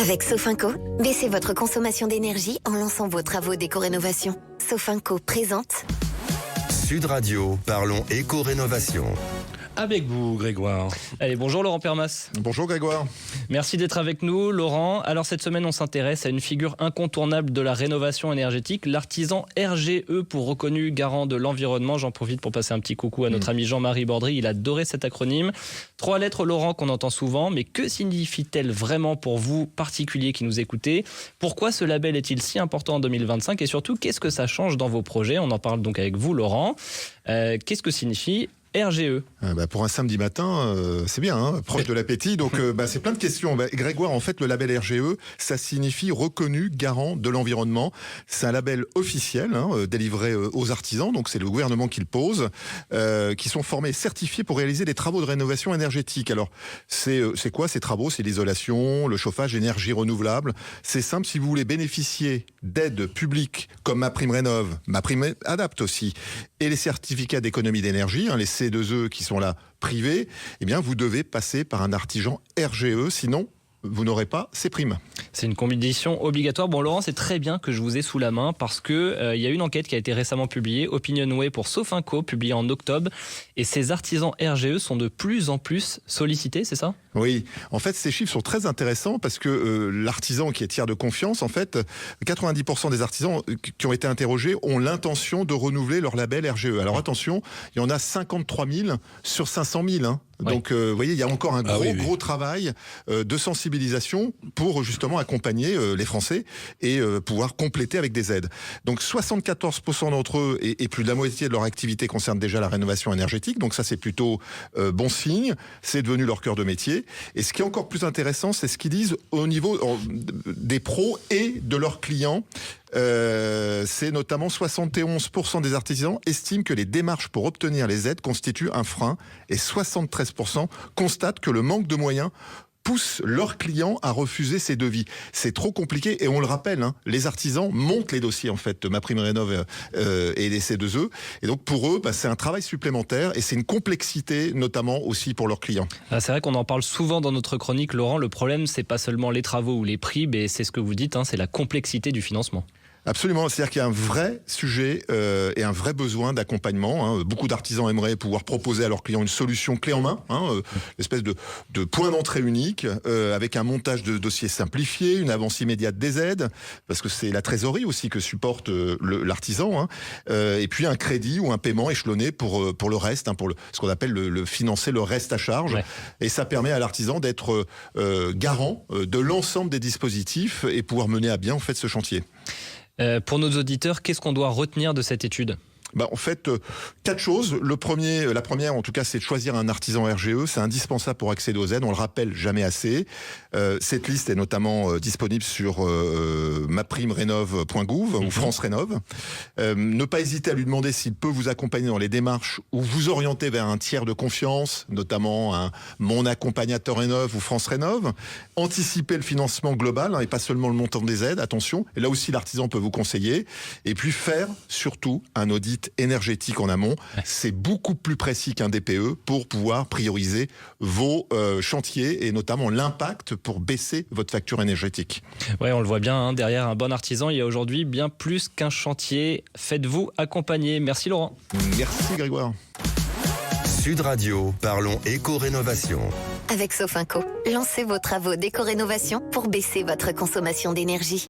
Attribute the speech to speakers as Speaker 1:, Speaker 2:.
Speaker 1: Avec Sofinco, baissez votre consommation d'énergie en lançant vos travaux d'éco-rénovation. Sofinco présente
Speaker 2: Sud Radio, parlons éco-rénovation.
Speaker 3: Avec vous, Grégoire.
Speaker 4: Allez, bonjour Laurent Permas.
Speaker 5: Bonjour Grégoire.
Speaker 4: Merci d'être avec nous, Laurent. Alors cette semaine, on s'intéresse à une figure incontournable de la rénovation énergétique, l'artisan RGE, pour reconnu garant de l'environnement. J'en profite pour passer un petit coucou à notre ami Jean-Marie Bordry. Il adorait cet acronyme. 3 lettres, Laurent, qu'on entend souvent. Mais que signifie-t-elle vraiment pour vous, particuliers qui nous écoutez? Pourquoi ce label est-il si important en 2025? Et surtout, qu'est-ce que ça change dans vos projets? On en parle donc avec vous, Laurent. Qu'est-ce que signifie RGE?
Speaker 5: Pour un samedi matin, c'est bien, hein, proche de l'appétit. Donc, c'est plein de questions. Grégoire, en fait, le label RGE, ça signifie reconnu garant de l'environnement. C'est un label officiel, délivré aux artisans. Donc, c'est le gouvernement qui le pose, qui sont formés et certifiés pour réaliser des travaux de rénovation énergétique. Alors, c'est quoi ces travaux? C'est l'isolation, le chauffage, l'énergie renouvelable. C'est simple, si vous voulez bénéficier d'aides publiques comme MaPrimeRénov', MaPrimeAdapt' aussi, et les certificats d'économie d'énergie, les C2E qui sont là privés, eh bien vous devez passer par un artisan RGE, sinon vous n'aurez pas ces primes.
Speaker 4: C'est une condition obligatoire. Bon, Laurent, c'est très bien que je vous ai sous la main parce que il y a une enquête qui a été récemment publiée, Opinionway pour Sofinco, publiée en octobre. Et ces artisans RGE sont de plus en plus sollicités, c'est ça?
Speaker 5: Oui, en fait, ces chiffres sont très intéressants parce que l'artisan qui est tiers de confiance, en fait, 90% des artisans qui ont été interrogés ont l'intention de renouveler leur label RGE. Alors attention, il y en a 53 000 sur 500 000.
Speaker 4: Oui.
Speaker 5: Donc, vous voyez, il y a encore un gros travail de sensibilisation pour justement accompagner les Français et pouvoir compléter avec des aides. Donc, 74% d'entre eux et plus de la moitié de leur activité concerne déjà la rénovation énergétique. Donc, ça, c'est plutôt bon signe. C'est devenu leur cœur de métier. Et ce qui est encore plus intéressant, c'est ce qu'ils disent au niveau des pros et de leurs clients. C'est notamment 71% des artisans estiment que les démarches pour obtenir les aides constituent un frein et 73% constatent que le manque de moyens pousse leurs clients à refuser ces devis. C'est trop compliqué et on le rappelle, les artisans montent les dossiers en fait, MaPrimeRénov' et les C2E. Et donc pour eux, c'est un travail supplémentaire et c'est une complexité notamment aussi pour leurs clients.
Speaker 4: C'est vrai qu'on en parle souvent dans notre chronique, Laurent. Le problème, c'est pas seulement les travaux ou les prix, mais c'est ce que vous dites, c'est la complexité du financement.
Speaker 5: Absolument, c'est-à-dire qu'il y a un vrai sujet et un vrai besoin d'accompagnement. Beaucoup d'artisans aimeraient pouvoir proposer à leurs clients une solution clé en main, espèce de point d'entrée unique, avec un montage de dossiers simplifié, une avance immédiate des aides, parce que c'est la trésorerie aussi que supporte l'artisan, et puis un crédit ou un paiement échelonné pour le reste, pour ce qu'on appelle le financer le reste à charge. Ouais. Et ça permet à l'artisan d'être garant de l'ensemble des dispositifs et pouvoir mener à bien en fait ce chantier.
Speaker 4: Pour nos auditeurs, qu'est-ce qu'on doit retenir de cette étude ?
Speaker 5: En fait, 4 choses. La première, en tout cas, c'est de choisir un artisan RGE. C'est indispensable pour accéder aux aides. On le rappelle jamais assez. Cette liste est notamment disponible sur maprimerenov.gouv ou France Rénov'. Ne pas hésiter à lui demander s'il peut vous accompagner dans les démarches ou vous orienter vers un tiers de confiance, notamment un Mon Accompagnateur Rénov' ou France Rénov'. Anticiper le financement global et pas seulement le montant des aides. Attention. Et là aussi, l'artisan peut vous conseiller. Et puis faire surtout un audit énergétique en amont. C'est beaucoup plus précis qu'un DPE pour pouvoir prioriser vos chantiers et notamment l'impact pour baisser votre facture énergétique.
Speaker 4: Oui, on le voit bien, derrière un bon artisan, il y a aujourd'hui bien plus qu'un chantier. Faites-vous accompagner. Merci Laurent.
Speaker 5: Merci Grégoire.
Speaker 2: Sud Radio, parlons éco-rénovation.
Speaker 1: Avec Sofinco, lancez vos travaux d'éco-rénovation pour baisser votre consommation d'énergie.